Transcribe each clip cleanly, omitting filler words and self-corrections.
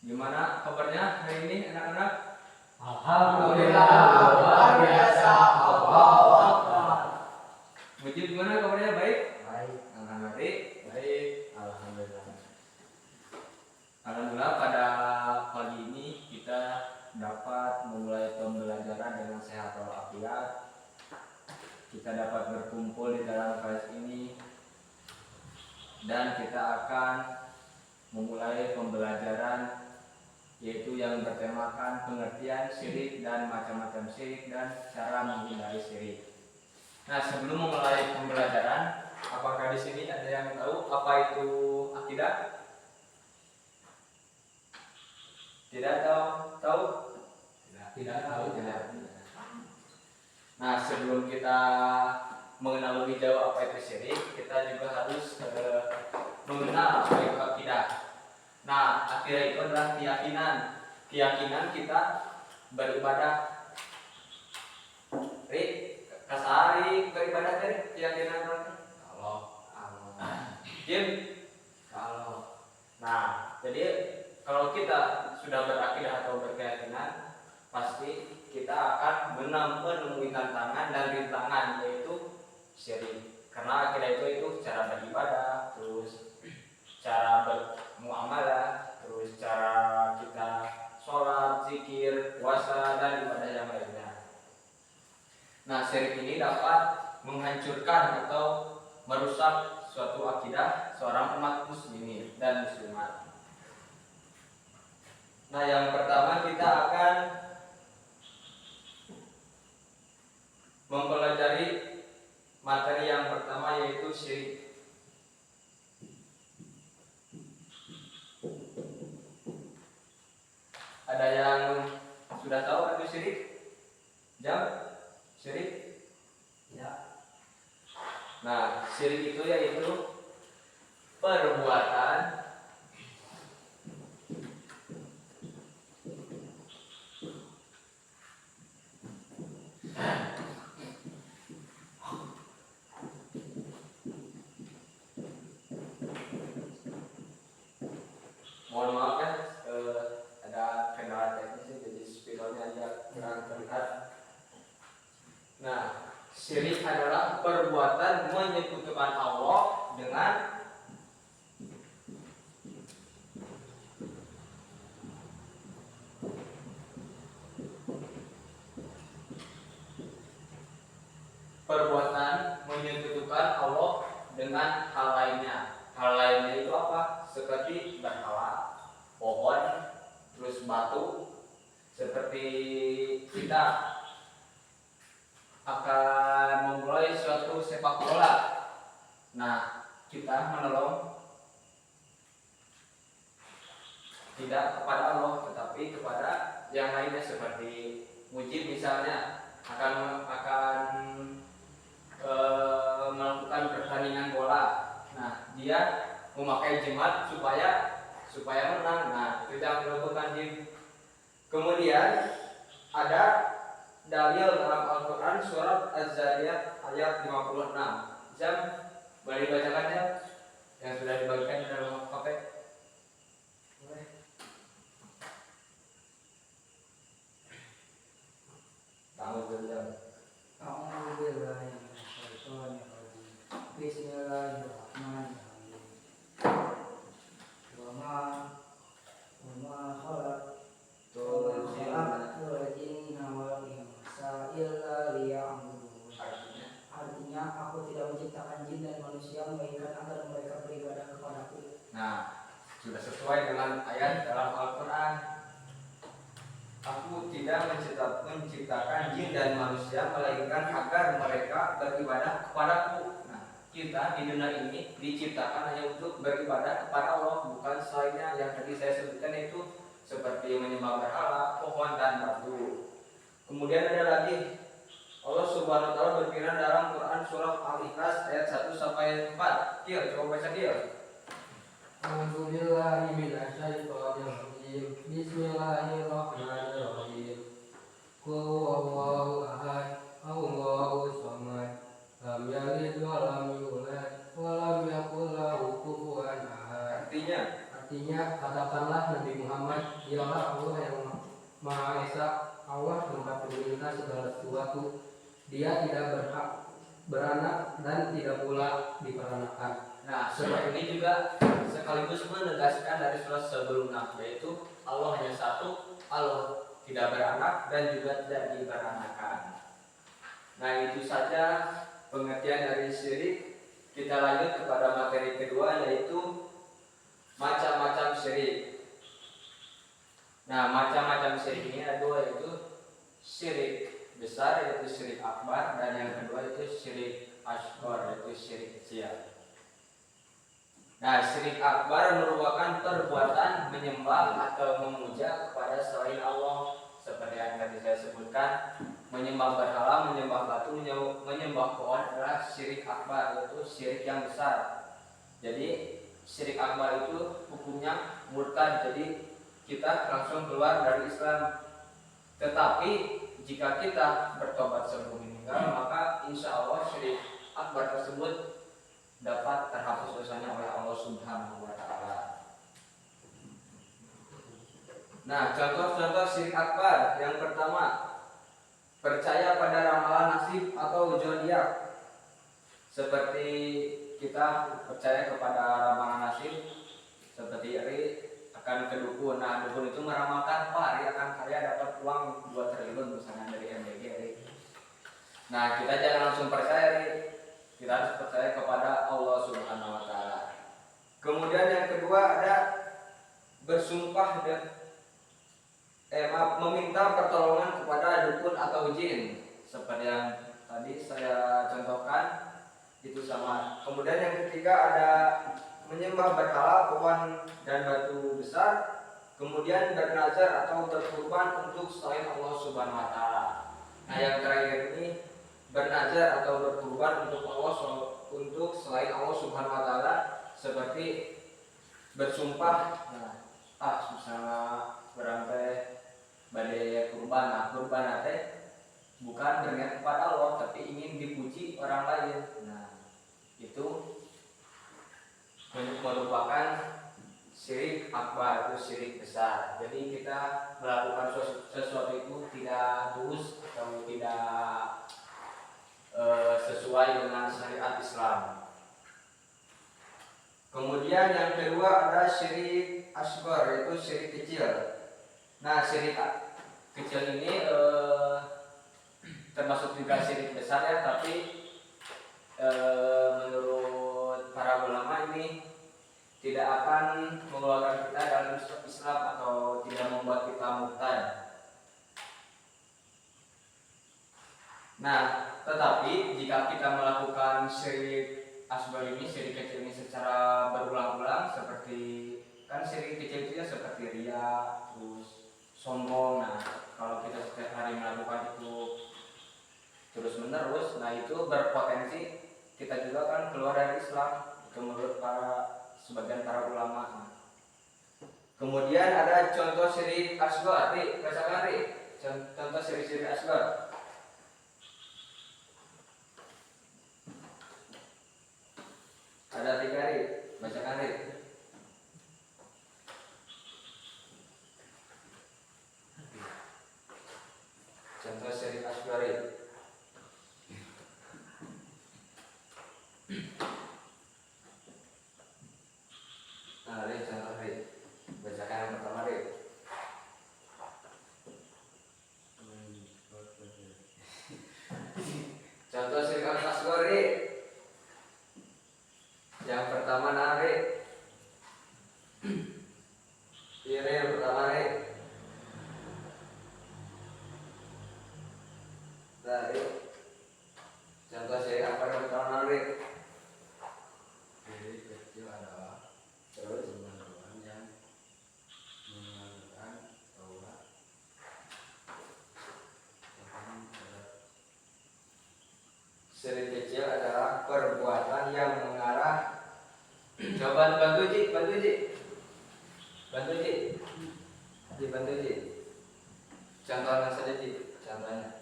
Gimana kabarnya hari ini anak-anak? Alhamdulillah luar biasa. Allahu Akbar. Mujib gimana kabarnya, baik? Baik. Alhamdulillah. Baik. Alhamdulillah. Alhamdulillah pada pagi ini kita dapat memulai pembelajaran dengan sehat walafiat. Kita dapat berkumpul di dalam kelas ini dan kita akan memulai pembelajaran yaitu yang bertemakan pengertian syirik dan macam-macam syirik dan cara menghindari syirik. Nah, sebelum memulai pembelajaran, apakah di sini ada yang tahu apa itu akidah? Tidak tahu? Tahu? Tidak tahu. Tidak. Nah, sebelum kita mengenal lebih jauh apa itu syirik, kita juga harus mengenal apa itu akidah. Nah, akidah itu adalah keyakinan kita beribadah. Kasari beribadah dari keyakinan berarti kalau. Nah, jadi kalau kita sudah berakidah atau berkeyakinan, pasti kita akan menemui tantangan dan rintangan, yaitu syirik. Karena akidah itu cara beribadah, terus cara bermuamalah, terus cara kita sholat, zikir, puasa, dan ibadah yang lainnya. Nah, syirik ini dapat menghancurkan atau merusak suatu akidah seorang umat muslimin dan muslimat. Nah, yang pertama kita akan mempelajari materi yang pertama, yaitu syirik. Ada yang sudah tahu itu syirik? Jawab. Syirik? Ya. Nah, syirik itu yaitu perbuatan mohon maaf ya, ada kendala teknis jadi spidolnya aja kurang terlihat. Nah, syirik adalah perbuatan menyekutukan Allah dengan hal lainnya. Hal lainnya itu apa? Seperti berhala, pohon, terus batu. Seperti kita akan memulai suatu sepak bola. Nah, kita menolong tidak kepada Allah, tetapi kepada yang lainnya, seperti Mujib misalnya akan melakukan pertandingan bola. Nah, dia memakai jimat supaya menang. Nah, itu yang dilakukan Jim. Kemudian ada dalil dalam Al-Quran surat Az-Zariyat ayat 56. Jam, boleh dibacakannya yang sudah dibagikan di dalam HP? Boleh. Bismillahirrahmanirrahim. Wa ma khalaqtul jinna wal insa illa liya'budun. Artinya aku tidak menciptakan jin dan manusia melainkan agar mereka beribadah kepadaku. Nah, sudah sesuai dengan ayat dalam Al-Quran. Aku tidak menciptakan jin dan manusia melainkan agar mereka beribadah kepadaku. Nah, kita di dunia ini diciptakan hanya untuk beribadah kepada Allah, bukan selainnya yang tadi saya sebutkan, itu seperti menyembah berhala, pohon, dan batu. Kemudian ada lagi Allah Subhanahu wa taala berfirman dalam Quran surah Al-Ikhlas ayat 1 sampai 4. Coba baca A'udzubillahi minasyaitonir rajim. Bismillahirrahmanirrahim. Qul huwallahu ahad, Allahus samad, lam yalid wa lam yulad wa lam yakul lahu kufuwan ahad. Artinya katakanlah Nabi Muhammad, Dialah Allah yang Maha Esa, Allah tempat pemerintah segala sesuatu. Dia tidak berhak beranak dan tidak pula diperanakan. Nah, surat ini juga sekaligus menegaskan dari surat sebelumnya, yaitu Allah hanya satu, Allah tidak beranak dan juga tidak diperanakan. Nah, itu saja pengertian dari syirik. Kita lanjut kepada materi kedua, yaitu macam-macam syirik. Nah, macam-macam syirik ini ada dua, yaitu syirik besar, yaitu syirik akbar, dan yang kedua itu syirik asghar, yaitu syirik kecil. Nah, syirik akbar merupakan perbuatan menyembah atau memuja kepada selain Allah, seperti yang tadi saya sebutkan. Menyembah berhala, menyembah batu, menyembah pohon adalah syirik akbar, yaitu syirik yang besar. Jadi syirik akbar itu hukumnya murtad, jadi kita langsung keluar dari Islam. Tetapi jika kita bertobat sebelum meninggal, maka insya Allah syirik akbar tersebut dapat terhapus dosanya oleh Allah Subhanahu wa Ta'ala. Nah, contoh-contoh syirik akbar. Yang pertama, percaya pada ramalan nasib atau zodiak. Seperti kita percaya kepada ramalan nasib, seperti hari akan ke dukun. Nah, dukun itu meramalkan hari akan kaya, dapat uang 2 triliun misalnya dari MBG. Nah, kita jangan langsung percaya, kita harus percaya kepada Allah Subhanahu wa Ta'ala. Kemudian yang kedua ada bersumpah dan meminta pertolongan kepada dukun atau jin, seperti yang tadi saya contohkan, itu sama. Kemudian yang ketiga ada menyembah berhala, pohon dan batu besar, kemudian bernazar atau berkurban untuk selain Allah Subhanahu wa Ta'ala. Nah, yang terakhir ini bernazar atau berkurban untuk Allah, untuk selain Allah Subhanahu wa Ta'ala, seperti bersumpah, misalnya berantai badai kurban. Nah, kurban bukan berniat kepada Allah, tapi ingin dipuji orang lain. Nah, itu merupakan syirik akbar, itu syirik besar. Jadi kita melakukan sesuatu itu tidak tulus atau tidak sesuai dengan syariat Islam. Kemudian yang kedua ada syirik asghar, yaitu syirik kecil. Nah, syirik kecil ini termasuk juga syirik besar ya, tapi menurut para ulama ini tidak akan mengeluarkan kita dalam Islam atau tidak membuat kita murtad. Nah, tetapi jika kita melakukan syirik asghar ini, syirik kecil ini secara berulang-ulang, seperti kan syirik kecil itu ya seperti riya, terus sombong. Nah, kalau kita setiap hari melakukan itu terus menerus, nah itu berpotensi kita juga kan keluar dari Islam, itu menurut sebagian para ulama. Kemudian ada contoh syirik asghar, bacakan contoh syirik asghar. Ada 3 bacakan contoh syirik asghar. Nah, contoh bacakan yang pertama contoh syirik asghar. Yang pertama ini yang pertama contoh syirik apa yang pertama Syirik kecil adalah terus teman-teman yang menggunakan Taurat syirik kecil adalah perbuatan yang mengarah. Coba bantu Ji. Contohnya saja Ji, contohnya.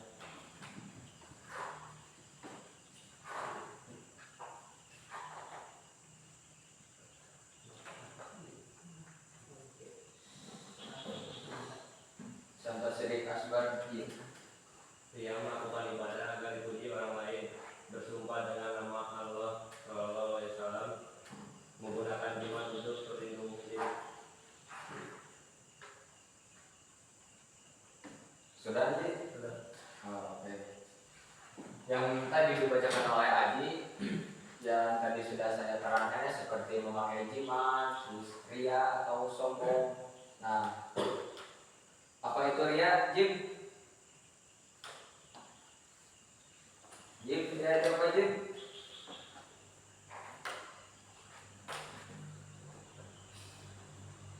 Sudah sih? Sudah. Oh, oke. Yang tadi dibacakan oleh Aji, yang tadi sudah saya terangkan ya, seperti memakai jimat, terus ria atau sombong. Nah, apa itu ria, Jim? Jim, ria itu apa, Jim?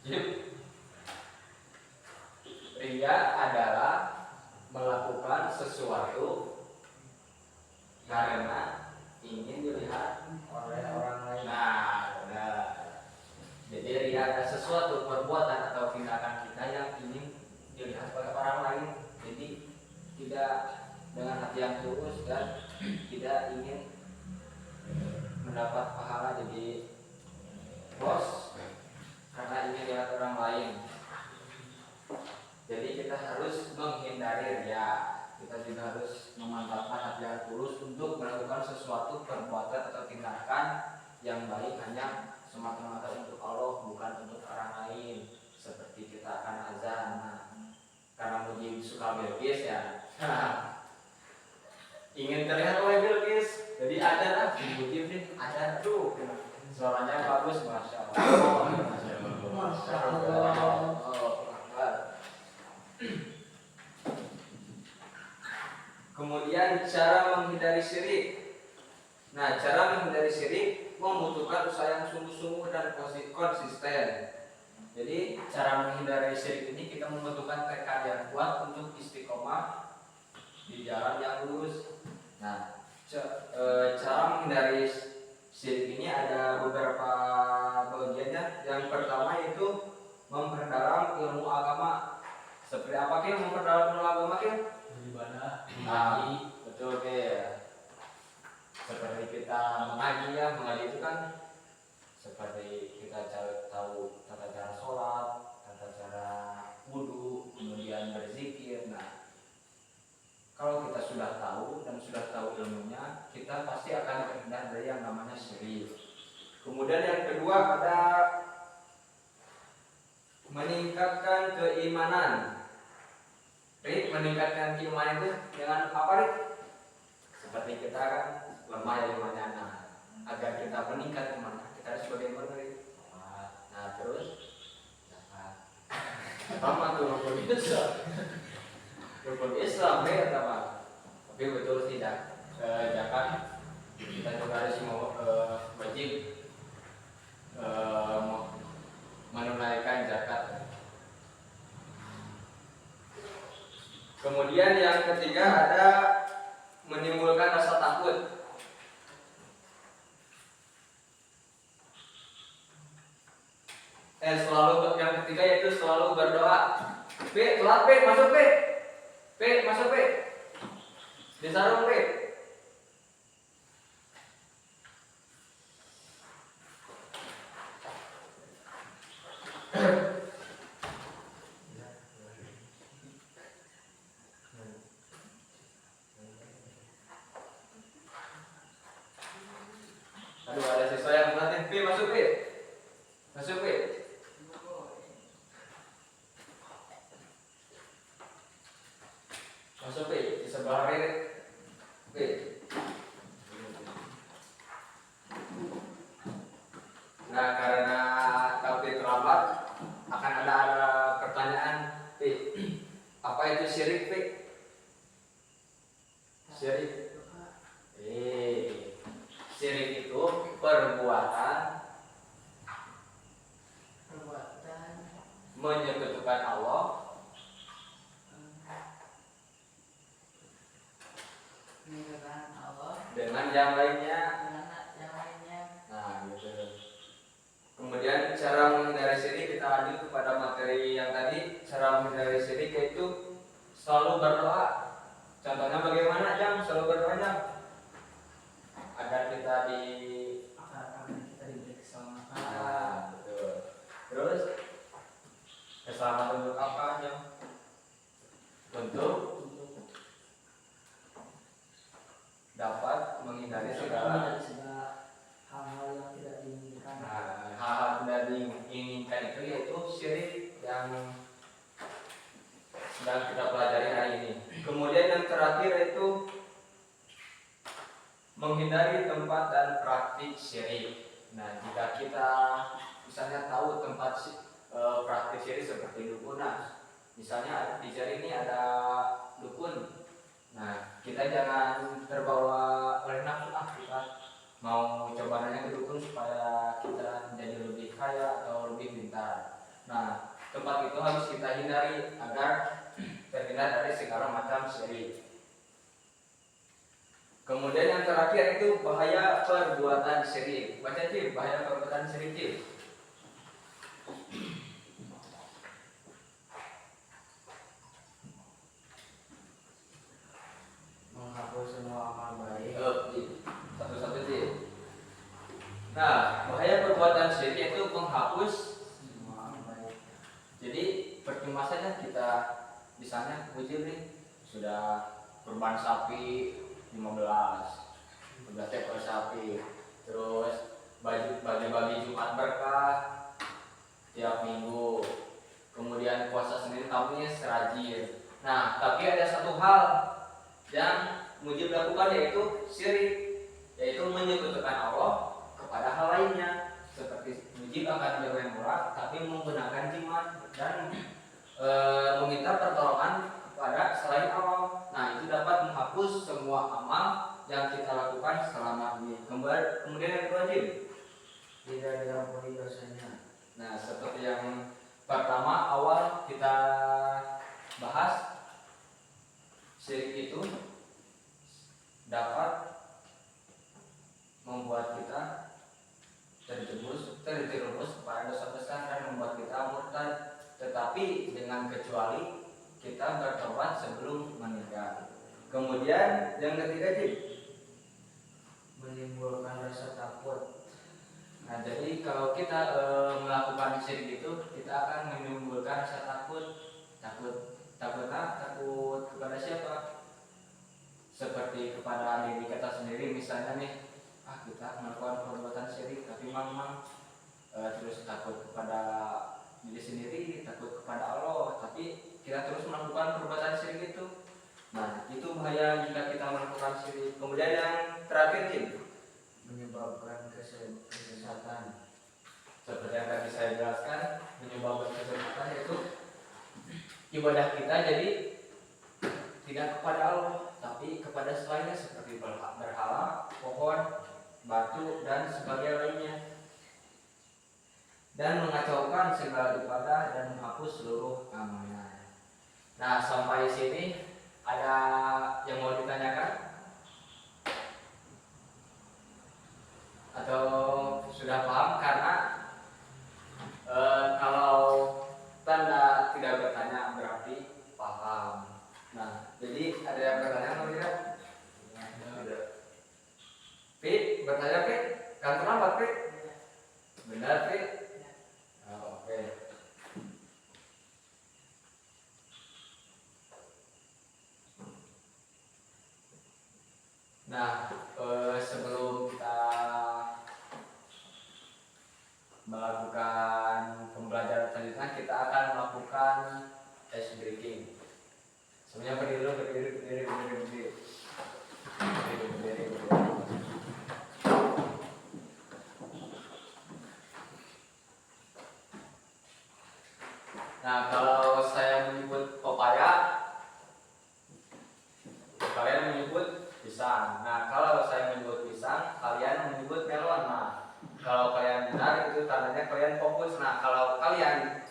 Jim, ria adalah melakukan sesuatu karena ingin dilihat oleh orang lain. Nah, benar. Jadi ria ada sesuatu perbuatan atau tindakan kita yang ingin dilihat oleh orang lain. Jadi tidak dengan hati yang tulus dan tidak ingin mendapat pahala jadi bos karena ingin dilihat orang lain. Jadi kita harus menghindari ria. Kita juga harus memantapkan hati yang tulus untuk melakukan sesuatu perbuatan atau tindakan yang baik hanya semata-mata untuk Allah, bukan untuk orang lain. Seperti kita akan azan, karena Mujib suka Bilqis ya. Ingin terlihat oleh Bilqis, jadi ada lah Mujib nih, ada tuh. Suaranya bagus, masya Allah. Masya Allah. Kemudian cara menghindari syirik. Nah, cara menghindari syirik membutuhkan usaha yang sungguh-sungguh dan konsisten. Jadi cara menghindari syirik ini kita membutuhkan tekad yang kuat untuk istiqomah di jalan yang lurus. Nah, cara menghindari syirik ini ada beberapa bagiannya. Yang pertama itu memperdalam ilmu agama. Seperti apa Kim memperdalam ilmu agama Kim? Beribadah. Nah, betul ya. Seperti kita mengaji ya, mengaji itu kan seperti kita tahu tata cara sholat, tata cara wudhu, kemudian berzikir. Nah, kalau kita sudah tahu dan sudah tahu ilmunya, kita pasti akan terhindar dari yang namanya syirik. Kemudian yang kedua ada meningkatkan keimanan. Rik, meningkatkan keimanan itu dengan apa Rik? Seperti kita kan lemah ya imannya. Nah, agar kita meningkat iman, kita harus bagaimana Rik? Nah, terus sama tuh rukun Islam. Rukun Islam ya teman. Tapi betul tidak. Zakat kita juga harus wajib menunaikan zakat. Kemudian yang ketiga ada menimbulkan rasa takut. Selalu yang ketiga yaitu selalu berdoa. P, telat P, masuk P. P, masuk P. Di sarung P. Aduh, ada siswa yang ngeliatin. P, masuk P. Masuk P. Masuk P, di sebelah P. P. Nah, karena tapi terlambat akan ada pertanyaan P. Apa itu syirik P? Syirik. Syirik itu perbuatan menyekutukan Allah dengan yang lainnya. Nah, gitu. Kemudian cara menghindari syirik kita lanjut kepada materi yang tadi. Cara menghindari syirik yaitu selalu berdoa. Contohnya bagaimana Jam? Selalu berdoa Jam agar kita diberi keselamatan. Nah, betul. Terus keselamatan untuk apa Jam? Untuk dapat menghindari segala hal-hal yang tidak diinginkan. Nah, hal-hal tidak diinginkan itu yaitu syirik yang sedang kita pelajari hari ini. menghindari tempat dan praktik syirik. Nah, jika kita misalnya tahu tempat praktik syirik seperti dukunan, misalnya di jari ini ada dukun. Nah, kita jangan terbawa oleh nafsu, kita mau coba nanya ke dukun supaya kita jadi lebih kaya atau lebih pintar. Nah, tempat itu harus kita hindari agar terhindar dari segala macam syirik. Kemudian yang terakhir itu bahaya perbuatan syirik. Baca Cip, bahaya perbuatan syirik Cip. Menghapus semua amal baik. Satu-satu Cip. Nah, bahaya perbuatan syirik itu menghapus Semua amal baik. Jadi percuma saja kita misalnya uji nih sudah kurban sapi 15 ekor sapi, terus bagi-bagi Jumat berkah tiap minggu, kemudian puasa Senin Kamis rajin. Nah, tapi ada satu hal yang mujib lakukan yaitu syirik, yaitu menyekutukan Allah kepada hal lainnya, seperti mujib akan bermain bola tapi menggunakan jimat dan meminta pertolongan kepada selain Allah. Nah, itu dapat menghapus semua amal yang kita lakukan selama ini. Kemudian yang kedua, Tidak diampuni dosanya. nah, seperti yang pertama awal kita bahas, syirik itu dapat membuat kita terjerumus kepada dosa besar dan membuat kita murtad, tetapi dengan kecuali kita bertobat sebelum meninggal. Kemudian yang ketiga, Menimbulkan rasa takut. nah, jadi kalau kita melakukan syirik itu, kita akan menimbulkan rasa takut kepada siapa? Seperti kepada diri kita sendiri, misalnya nih, kita melakukan perbuatan syirik, tapi memang terus takut kepada diri sendiri, takut kepada Allah, tapi kita terus melakukan perbuatan syirik itu. Nah, itu bahaya jika kita melakukan syirik. Kemudian yang terakhir, Menyebabkan kesesatan. seperti yang tadi saya jelaskan, menyebabkan kesesatan yaitu ibadah kita jadi tidak kepada Allah, tapi kepada selainnya seperti berhala, pohon, batu, dan sebagainya lainnya, dan mengacaukan segala ibadah dan menghapus seluruh amalnya. Nah, sampai sini ada yang mau ditanyakan? Atau sudah paham? Karena kalau tanda tidak bertanya berarti paham. Nah, jadi ada yang bertanya atau tidak? Tidak. Pi, bertanya Pi? Kan terlambat Pi? Benar Pi? Oh, oke. Nah, sebelum kita melakukan pembelajaran selanjutnya, kita akan melakukan ice breaking. Semuanya berdiri. Nah, kalau saya menyebut pepaya, kalian menyebut pisang. Nah, kalau saya menyebut pisang, kalian menyebut melon. Nah, kalau kalian benar itu tandanya kalian fokus. Nah, kalau kalian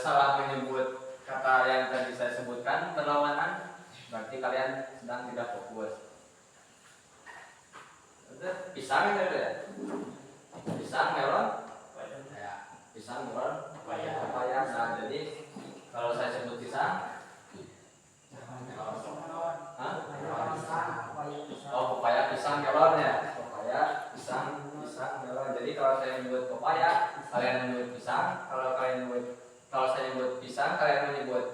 salah menyebut kata yang tadi saya sebutkan berlawanan, berarti kalian sedang tidak fokus. Pisang itu ya? Pisang, melon, pisang, melon, pepaya. Nah, jadi kalau saya sebut pisang, oh, pepaya, pisang, melon ya. Pepaya, pisang, melon. Jadi kalau saya menyebut pepaya, kalian menyebut pisang. Kalau saya menyebut pisang, kalian menyebut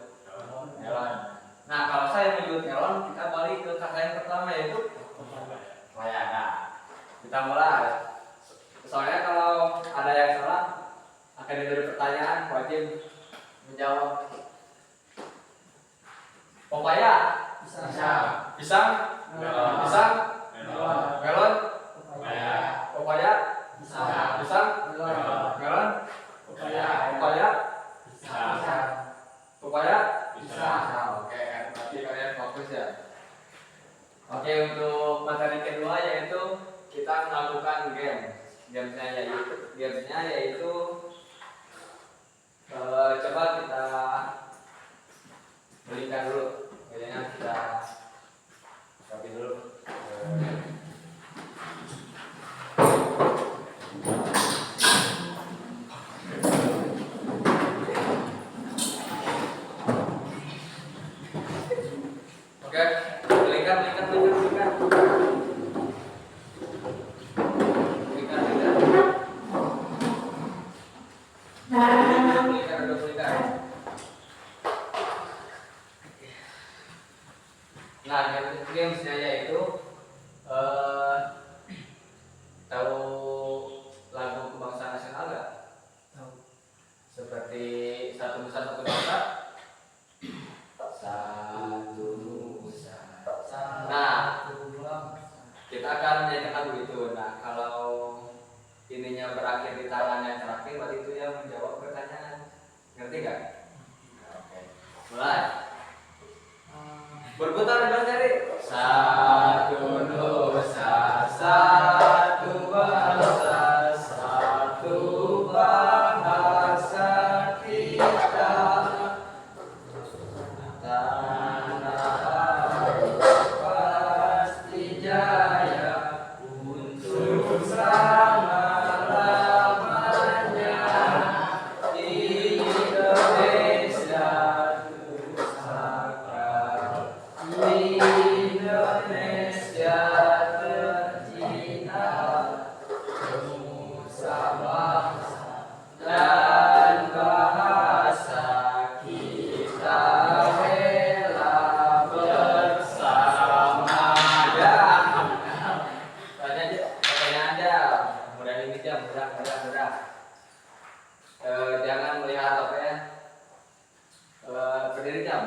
melon. Nah, kalau saya menyebut melon, kita balik ke kata yang pertama yaitu pepaya. Nah, kita mulai. Soalnya kalau ada yang salah, akan diberi pertanyaan, wajib menjawab. Pepaya, pisang, melon. melon, pepaya, pepaya, pisang, melon, melon, pepaya, pepaya, pisang, pepaya, pisang. Oke, berarti kalian fokus ya. Oke, untuk materi kedua yaitu kita melakukan game. Gamesnya yaitu coba kita belikan dulu. Kayaknya kita copy dulu. Oke, belikan. Nah, gamesnya yaitu tahu lagu kebangsaan nasional nggak? Tahu. Seperti Satu Nusa Satu Bangsa. Satu Nusa. Nah, kita akan menyanyikan begitu. Nah, kalau ininya berakhir di tangan yang terakhir, berarti itu yang menjawab pertanyaan. Ngerti nggak? Oke. Mulai. Berputar dong cari. Satu Nusa, satu bangsa, satu bahasa kita. Tanah pasti jaya untuk selama-lamanya. Indonesia Pusaka, Indonesia tercinta, nusa bangsa dan bahasa kita rela bersama. Pertanyaan aja, mudah ini jam, mudah. Jangan melihat apa ya, berdiri jam.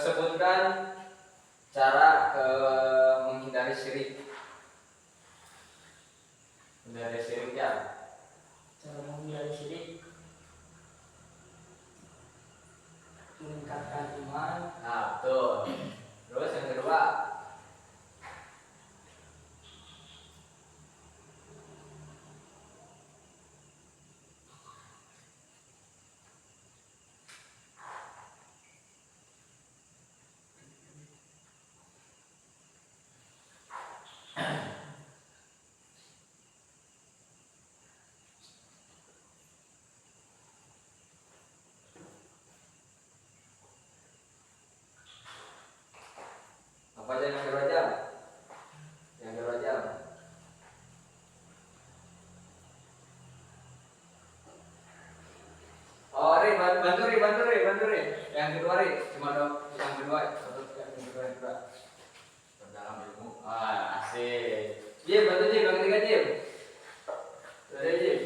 Sebutkan cara menghindari syirik. Menghindari syirik ya. Cara menghindari syirik, meningkatkan iman, Nah, betul. Terus yang kedua, apa aja yang kedua jam? Yang kedua jam. Oh, bantu Ri. Yang kedua Ri, cuma dong yang kedua. Yang kedua. Dalam ilmu. Asik. Jim, bantu Jim, yang ketiga Jim. Dari Jim.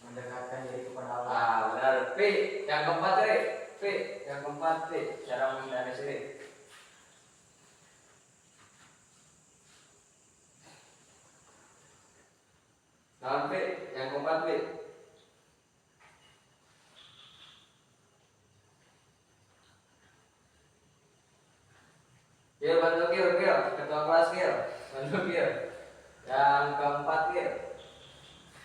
Mendekatkan diri kepada Allah. Benar. P, yang keempat Ri. Cara menghindari syirik. Nah, P, yang keempat P. Gil, bantu Gil, ketua kelas Gil, bantu Gil. Yang keempat Gil.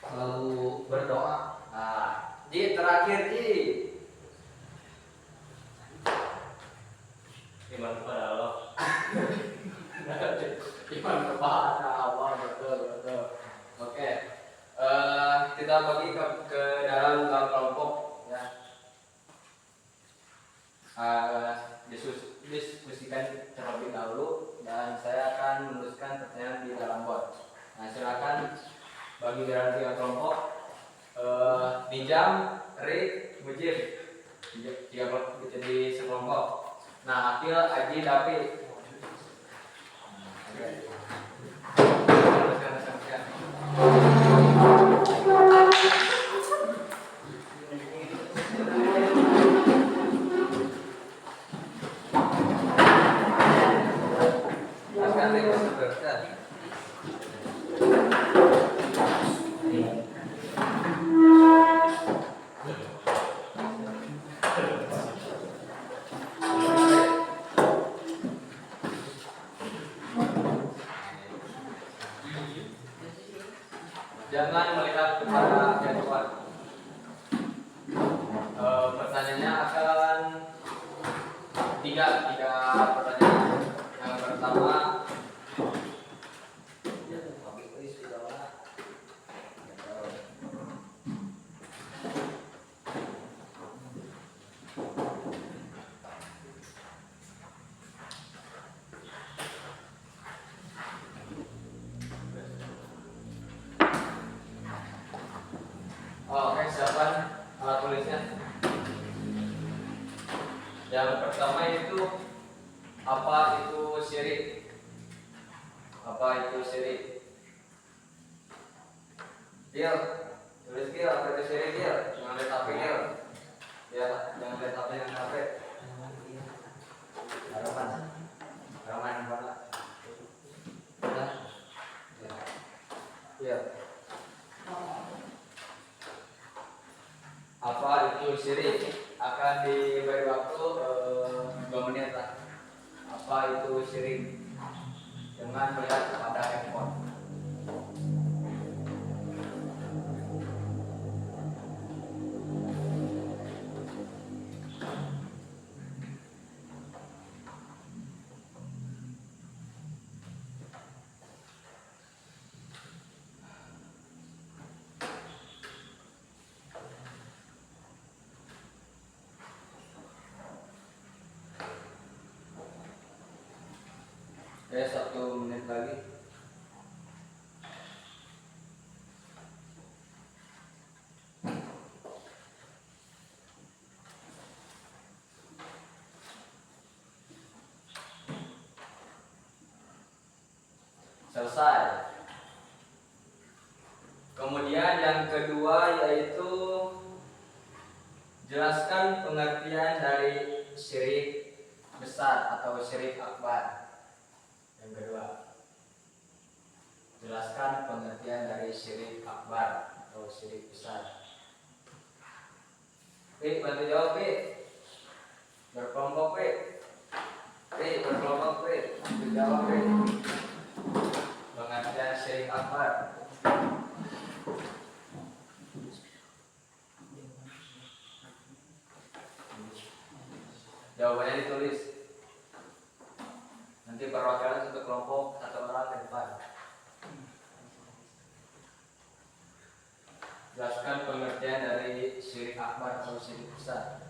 Selalu berdoa. Nah, Ji terakhir Ji. Iman kepada Allah. Iman kepada Allah, betul. Oke. Kita bagi ke dalam kelompok ya. Diskusikan terlebih dahulu dan saya akan menuliskan pertanyaan di dalam bot. Nah, silakan bagi dalam 3 kelompok. Nijam, Rik, Mujib, 3 kelompok jadi sekelompok. Nah, Akil, Aji, Dapi. Jangan melihat kepada jadwal. Pertanyaannya akan tiga pertanyaan. Yang pertama, oke, siapkan alat tulisnya. Yang pertama itu apa itu syirik? Apa itu syirik? Gil, tulis Gil, apa itu syirik Gil? Jangan lihat HP Gil. Ya, jangan lihat HP yang HP. Harapan mana? Ya. Apa itu syirik? Akan diberi waktu 2 menit lah. Apa itu syirik? Dengan melihat kepada handphone. Oke, 1 menit lagi. Selesai. Kemudian yang kedua yaitu jelaskan pengertian dari syirik besar atau syirik akbar. Yang kedua, jelaskan pengertian dari syirik akbar atau syirik besar. Bantu jawab, berkelompok, berkelompok, bantu jawab, pengertian syirik akbar. Jawabannya ditulis. Nanti perwakilan satu kelompok, 1 orang ke depan. Jelaskan pengertian dari syirik akbar atau syirik besar.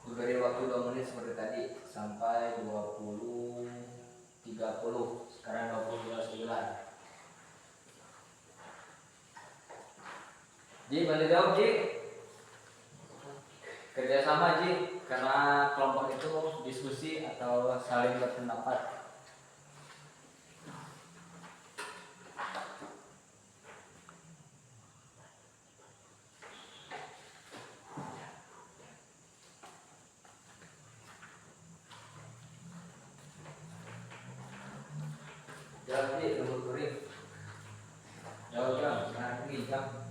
Beri waktu 2 menit seperti tadi sampai 20.30. Sekarang 20.29. Ji, bantu jawab Ji. Kerjasama Ji, karena kelompok itu diskusi atau saling berpendapat. Jawab Ji, nomor kuring. Jawab jam, sekarang ini jam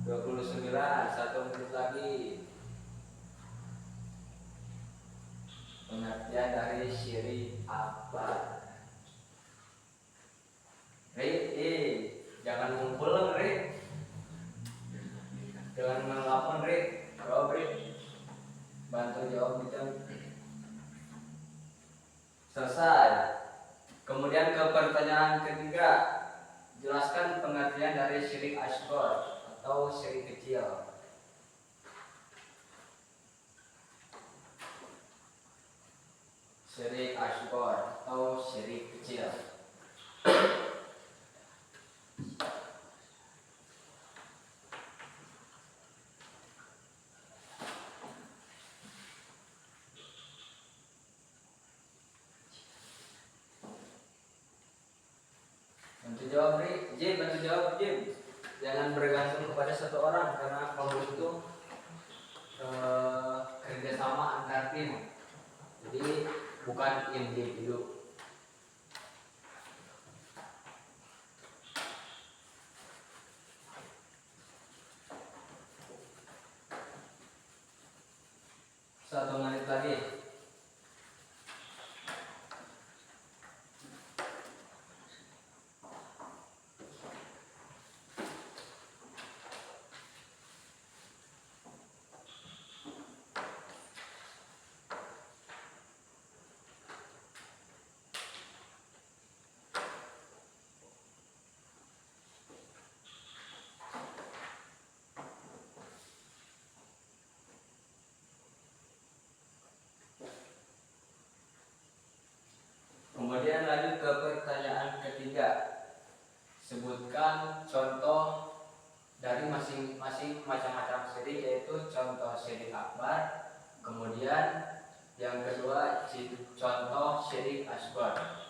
29, 1 menit lagi. Pengertian dari syirik akbar. Jangan ngumpul Rik. Jangan menelpon Rik. Jawab Rik. Bantu jawab kita. Selesai. Kemudian ke pertanyaan ketiga. Jelaskan pengertian dari syirik asghar atau syirik kecil. Syirik asghar atau syirik kecil. Bantu jawab Jim, bantu jawab Jim. Jangan bergantung kepada satu orang karena kelompok itu kerjasama antar tim. Jadi bukan individu. contoh dari masing-masing macam-macam syirik, yaitu contoh syirik akbar, kemudian yang kedua contoh syirik asghar.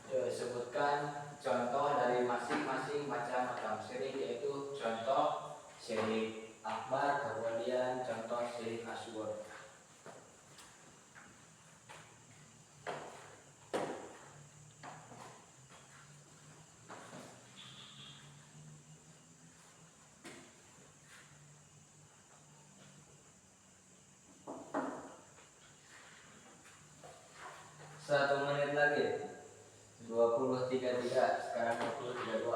Sebutkan contoh dari masing-masing macam-macam syirik, yaitu contoh syirik akbar, kemudian contoh syirik asghar. Satu menit lagi. 20.33, sekarang 20.32.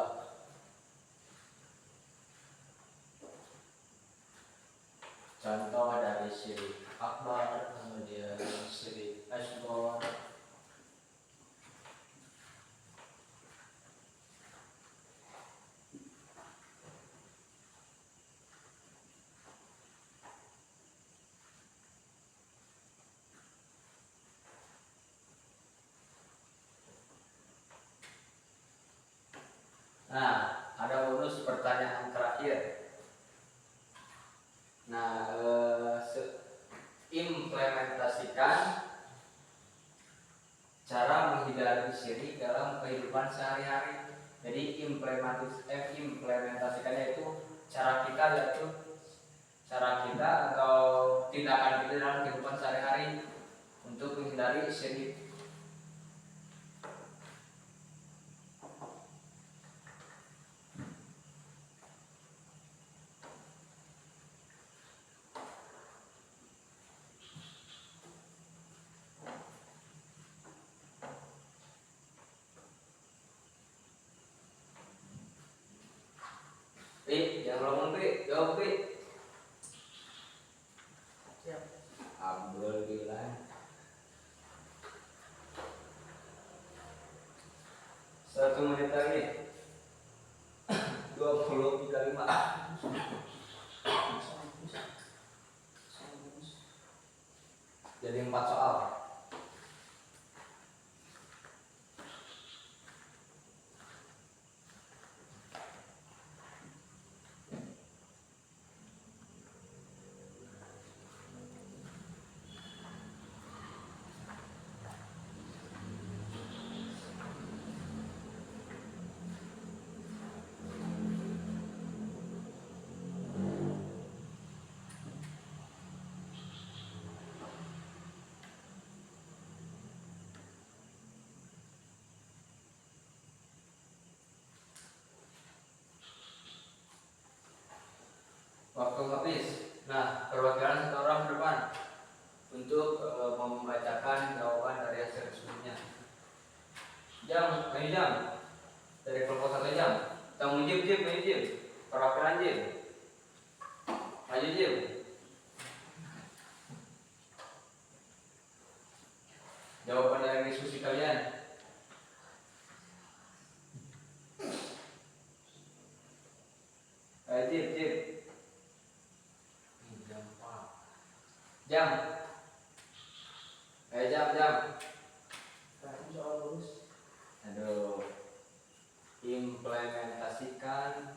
Contoh dari syirik akbar, kemudian syirik asghar. Nah, ada bonus pertanyaan terakhir. Nah, implementasikan cara menghindari syirik dalam kehidupan sehari-hari. Jadi implementasikannya itu cara kita atau tindakan kita dalam kehidupan sehari-hari untuk menghindari syirik. Jangan ngomong jawab Siap. Abdul bilang 1 menit lagi. 20.35. Jadi 4 soal. Waktu habis. Nah, perwakilan satu orang ke depan untuk membacakan jawaban dari hasil sebelumnya. Ini jam dari kelompok 1 jam. Tamu Jim, perwakilan Jim. Maju Jim. Jawaban dari diskusi kalian. Jim. Jam. Jam. Soal lulus. Aduh. Implementasikan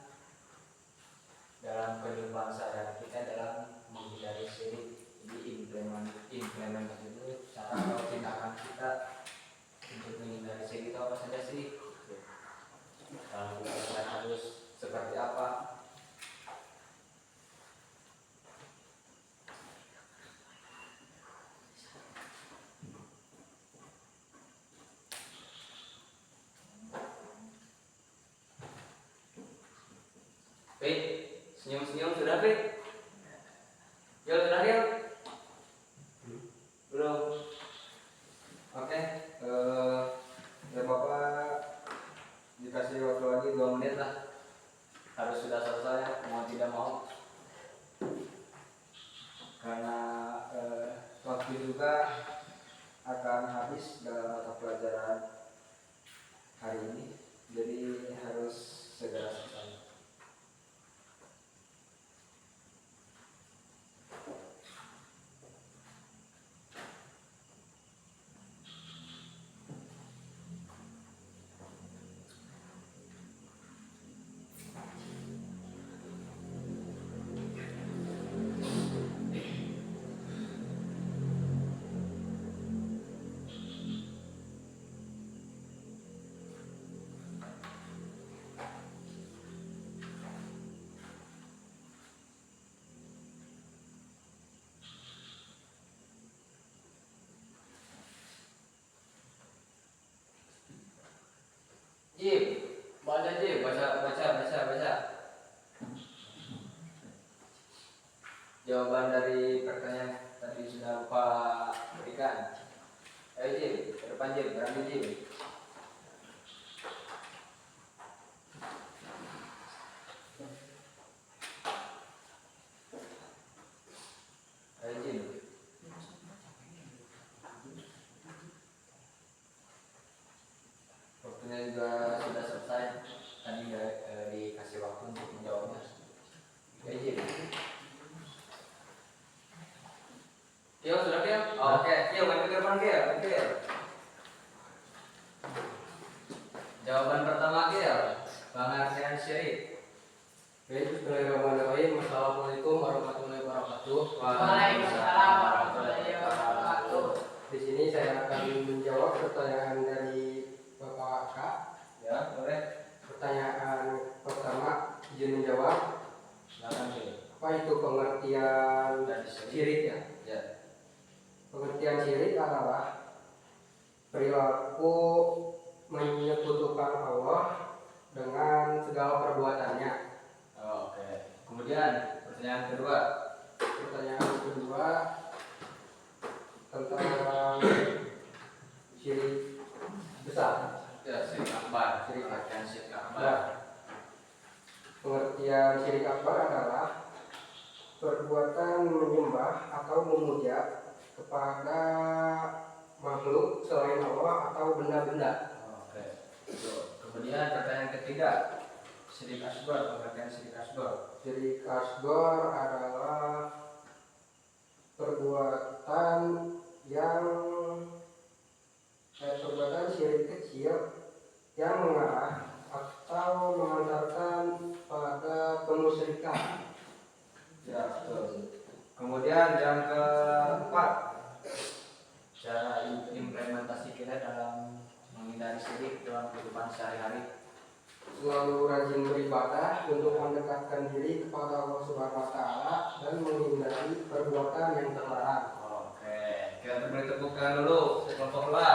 dalam kehidupan sehari-hari kita dalam menghindari syirik. Jadi implementasi itu cara atau tindakan kita untuk menghindari syirik itu apa saja sih? Dalam kita harus seperti apa? Senyum sudah, Pik? Yuk, terakhir? Belum? Oke, ya Bapak dikasih waktu lagi 2 menit lah. Harus sudah selesai, mau tidak mau. Karena waktu juga akan habis dalam mata pelajaran hari ini. Jadi harus segera selesai. Jim, baca Jim, baca. Jawaban dari pertanyaan tadi sudah lupa berikan. Ayo Jim, ke depan Jim, berani Jim. Ayo Jim. Waktunya juga sudah selesai. Tadi dikasih waktu untuk menjawabnya. Ayo Jim. Kio sudah Kio? Oh, oke, Kio maju ke depan Kio. Jawaban pertama Kio, pengertian syirik. Bismillahirrahmanirrahim. Assalamualaikum warahmatullahi wabarakatuh. Waalaikumsalam warahmatullahi wabarakatuh. Di sini saya akan menjawab pertanyaan dari Bapak Kak. Ya, boleh. Pertanyaan pertama, izin menjawab. Silakan Kio. Apa itu pengertian Dari syirik ya? Ya. Pengertian syirik adalah perilaku menyekutukan Allah dengan segala perbuatannya. Oh, oke. Kemudian pertanyaan kedua. Pertanyaan kedua tentang syirik besar. Ya, syirik akbar. Pengertian syirik akbar. Nah, pengertian syirik akbar adalah perbuatan menyembah atau memuja kepada makhluk selain Allah atau benda-benda. Oke. Kemudian pertanyaan ketiga. Syirik asghar, pengertian syirik asghar. Syirik asghar adalah perbuatan yang perbuatan syirik kecil yang mengarah atau mengantarkan pada kemusyrikan. Ya, betul. Kemudian yang keempat, cara implementasi kita dalam menghindari syirik dalam kehidupan sehari-hari. Selalu rajin beribadah untuk mendekatkan diri kepada Allah Subhanahu wa taala dan menghindari perbuatan yang terlarang. Oke, kita beri tepuk tangan dulu kelompok dua.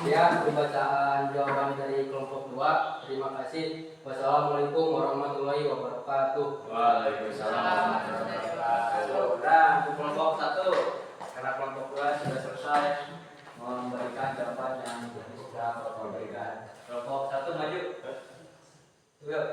Ya, pembacaan jawaban dari kelompok 2. Terima kasih. Wassalamualaikum warahmatullahi wabarakatuh. Waalaikumsalam warahmatullahi wabarakatuh. Dan untuk kelompok satu, karena kelompok dua sudah selesai memberikan jawaban yang sudah Bapak berikan. Kelompok satu maju. Yuk.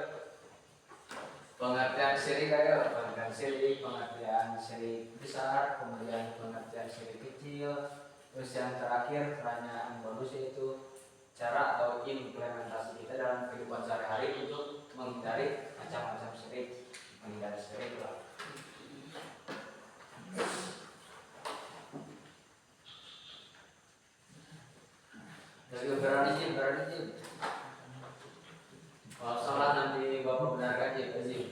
Pengertian syirik ayo. Pengertian syirik besar, kemudian pengertian syirik kecil. Terus yang terakhir pertanyaan bonus yaitu cara atau implementasi kita dalam kehidupan sehari-hari untuk menghindari macam-macam syirik, menghindari syirik lah. Jadi berani Jim. Kalau salah nanti Bapak benarkan Jim.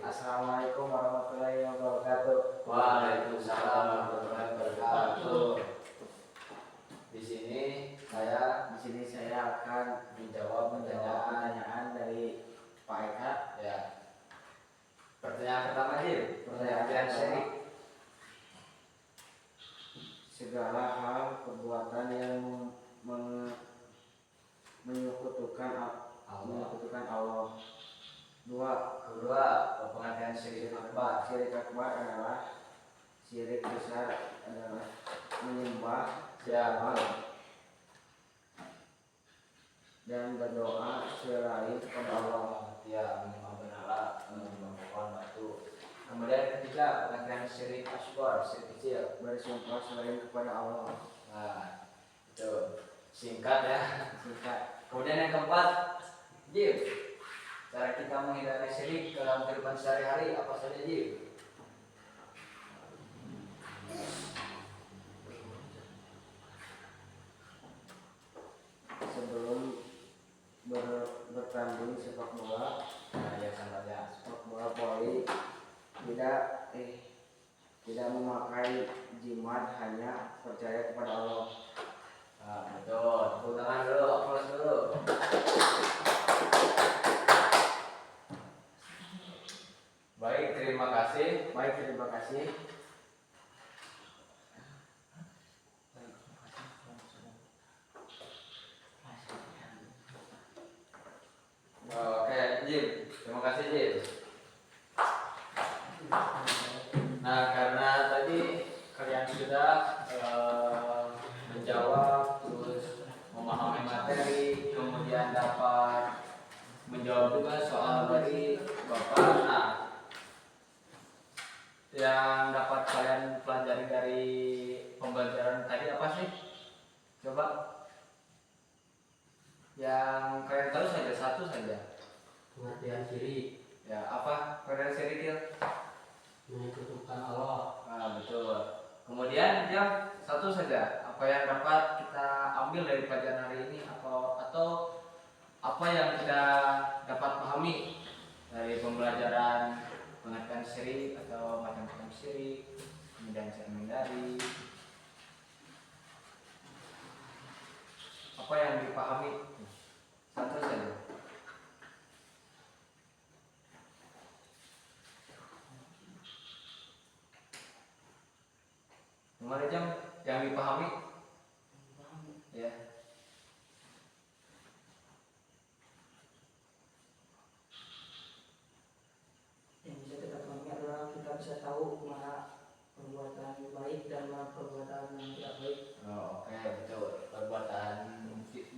Assalamualaikum warahmatullahi wabarakatuh. Waalaikumsalam warahmatullahi wabarakatuh. Di sini saya akan menjawab pertanyaan dari Pak Eka. Ya. Pertanyaan pertama pertanyaan syirik. Segala hal perbuatan yang menyekutukan Allah. Kedua, pengertian syirik akbar. Syirik akbar adalah syirik besar adalah menyembah Siapa? dan berdoa selain kepada Allah. Ya, menyembah berhala, menyembah pohon batu. Kemudian ketiga, pengertian syirik asghar, syirik kecil. Bersumpah selain kepada Allah. Nah, itu singkat ya. Singkat. Kemudian yang keempat, Jim, cara kita menghindari syirik dalam kehidupan sehari-hari apa saja, Jim? Sebelum bertanding sepak bola, Nah, ya saja. sepak bola voli, tidak memakai jimat, hanya percaya kepada Allah. Nah, betul. Tepuk tangan dulu, aplaus dulu. Baik, terima kasih. Baik, terima kasih. Oke, Jim. Terima kasih, Jim. Nah, karena tadi kalian sudah menjawab, terus memahami materi, kemudian dapat menjawab juga soal dari Bapak. Nah, yang dapat kalian pelajari dari pembelajaran tadi apa sih? Coba yang kalian tahu saja, satu saja. Pengertian syirik, Ya, apa kalian sedikit? menyekutukan Allah. Nah, betul. Kemudian yang satu saja, apa yang dapat kita ambil dari pelajaran hari ini, atau apa yang kita dapat pahami dari pembelajaran pengertian syirik atau macam-macam syirik, kemudian cara menghindari, apa yang dipahami? Satu saja. Kemarin jam yang dipahami, ya. Yang bisa kita pahami adalah kita bisa tahu mana perbuatan baik dan mana perbuatan yang tidak baik. Oh, oke, betul. Perbuatan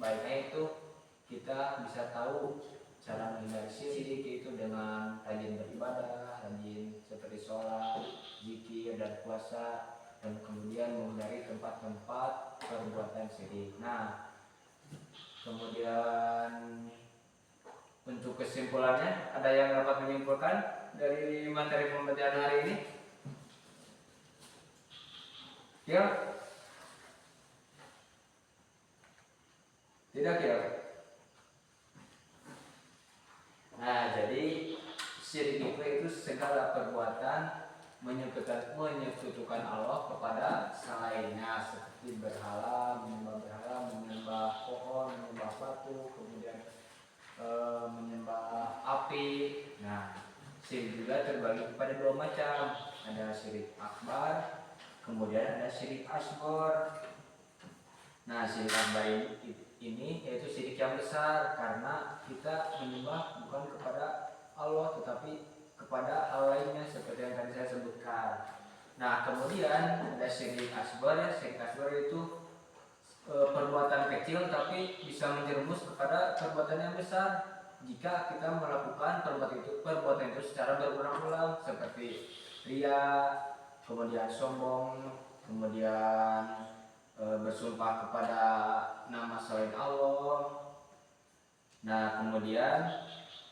baiknya itu kita bisa tahu cara menghindari syirik itu dengan rajin beribadah, rajin seperti sholat, zikir dan puasa, dan kemudian menghindari tempat-tempat perbuatan syirik. Nah, kemudian untuk kesimpulannya, ada yang dapat menyimpulkan dari materi pembelajaran hari ini? Ya? Tidak ya? Nah, jadi syirik itu segala perbuatan menyekutukan Allah kepada selainnya, seperti berhala, menyembah pohon, menyembah batu, kemudian menyembah api. Nah, syirik juga terbagi kepada dua macam. Ada syirik akbar, kemudian ada syirik asghar. Nah, syirik akbar ini yaitu syirik yang besar, karena kita menyembah bukan kepada Allah tetapi kepada hal lainnya seperti yang tadi saya sebutkan. Nah, kemudian ada syirik asghar. Syirik asghar itu perbuatan kecil tapi bisa menjerumus kepada perbuatan yang besar jika kita melakukan perbuatan itu secara berulang-ulang, seperti ria, kemudian sombong, kemudian bersumpah kepada nama selain Allah. Nah, kemudian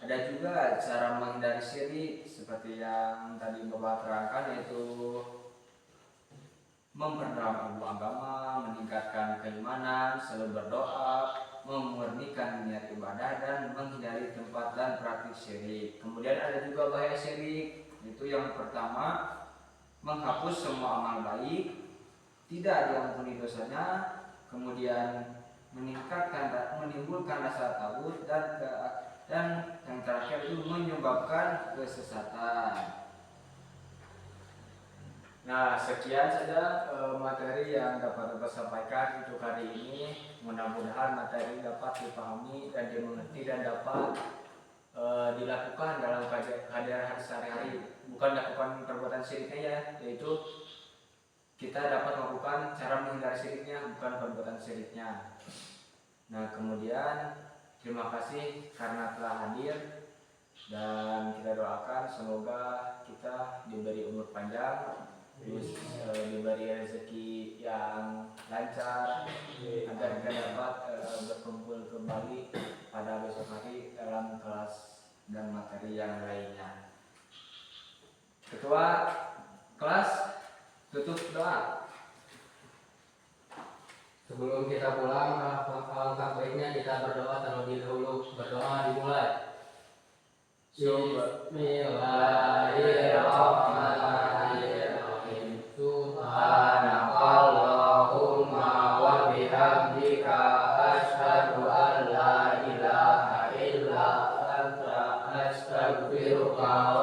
ada juga cara menghindari syirik seperti yang tadi Bapak terangkan, yaitu memperdalam ilmu agama, meningkatkan keimanan, selalu berdoa, memurnikan niat ibadah, dan menghindari tempat dan praktik syirik. Kemudian ada juga bahaya syirik, yaitu yang pertama, menghapus semua amal baik, tidak diampuni dosanya, kemudian menimbulkan rasa takut, dan yang terakhir itu menyebabkan kesesatan. Nah, sekian saja materi yang dapat Bapak sampaikan untuk hari ini. Mudah-mudahan materi dapat dipahami dan dimengerti dan dapat dilakukan dalam kehadiran sehari-hari. Bukan lakukan perbuatan syiriknya ya, yaitu kita dapat melakukan cara menghindari syiriknya, bukan perbuatan syiriknya. Nah, kemudian terima kasih karena telah hadir, dan kita doakan semoga kita diberi umur panjang, terus diberi rezeki yang lancar, agar kita dapat berkumpul kembali pada besok hari dalam kelas dan materi yang lainnya. Ketua kelas tutup doa. Sebelum kita pulang, alangkah baiknya kita berdoa terlebih dahulu. Doa dimulai. Bismillahirrahmanirrahim. Subhanakallahumma wa bihamdika asyhadu an la ilaha illa anta astaghfiruka